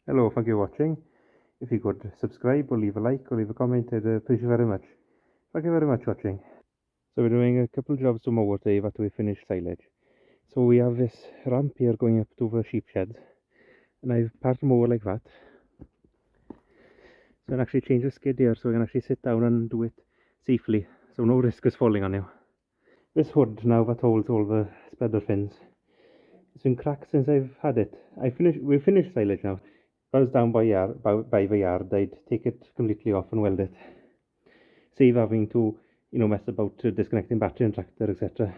Hello, thank you for watching. If you could subscribe or leave a like or leave a comment, I'd appreciate it very much. Thank you very much for watching. So we're doing a couple of jobs to mow today after we finish silage. So we have this ramp here going up to the sheep sheds, and I've parked the mower like that. So I can actually change the skid here so I can actually sit down and do it safely, so no risk is falling on you. This hood now that holds all the spreader fins, it's been cracked since I've had it. We finished silage now. If I was down by the yard, I'd take it completely off and weld it. Save having to, mess about disconnecting battery and tractor, etc.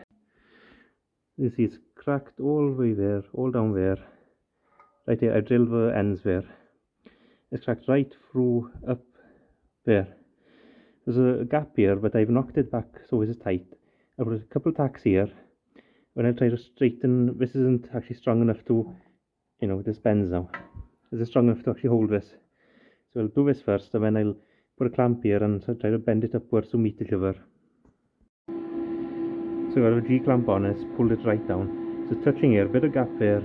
You see it's cracked all the way there, all down there. Right here, I drilled the ends there. It's cracked right through up there. There's a gap here, but I've knocked it back so it's tight. I put a couple of tacks here. When I try to straighten, this isn't actually strong enough to, this bends now. Is it strong enough to actually hold this? So I'll do this first, and then I'll put a clamp here and try to bend it upwards to meet each other. So I've got a G-clamp on, it's pulled it right down. So it's touching here, bit of gap there,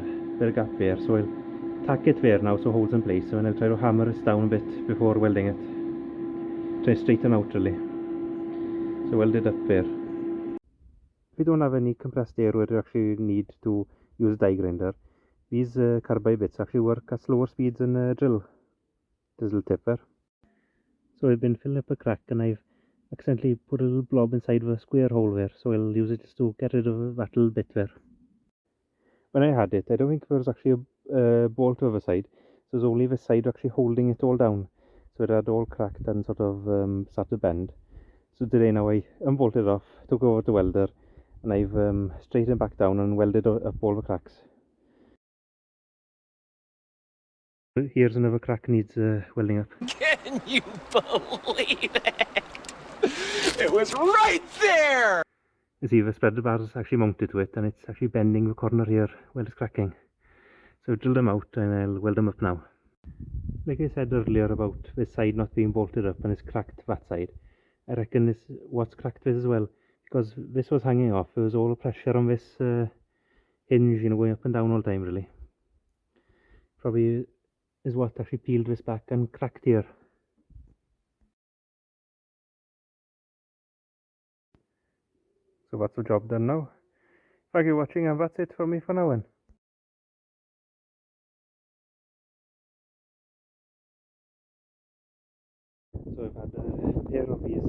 so I'll tack it there now so it holds in place, and then I'll try to hammer this down a bit before welding it. Try to straighten out really. So weld it up there. If you don't have any compressed air where you actually need to use a die grinder, these carbide bits actually work at slower speeds than a drill. This little tip there. So I've been filling up a crack and I've accidentally put a little blob inside the square hole there, so I'll use it just to get rid of that little bit there. When I had it, I don't think there was actually a bolt to the other side, so there's only this side actually holding it all down. So it had all cracked and sort of started to bend. So today now I unbolted it off, took over to the welder, and I've straightened back down and welded up all the cracks. Here's another crack needs welding up. Can you believe it? It was right there! You see the spreader bar is actually mounted to it, and it's actually bending the corner here while it's cracking. So I'll drill them out and I'll weld them up now. Like I said earlier about this side not being bolted up and it's cracked that side, I reckon this what's cracked this as well, because this was hanging off. There was all the pressure on this hinge, going up and down all the time really. Probably is what actually peeled this back and cracked here. So that's the job done now. Thank you for watching, and that's it for me for now then. So I've had a pair of these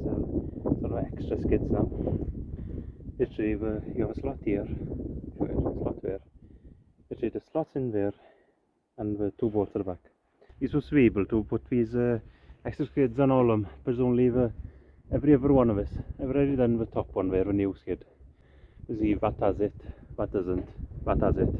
sort of extra skids now. Literally, you have a slot here, a slot there. Literally the slots in there, and the two bolts at the back. You're supposed to be able to put these extra skids on all of them, but there's only every other one of us. I've already done the top one there, a new skid. See, that has it, that doesn't, that has it.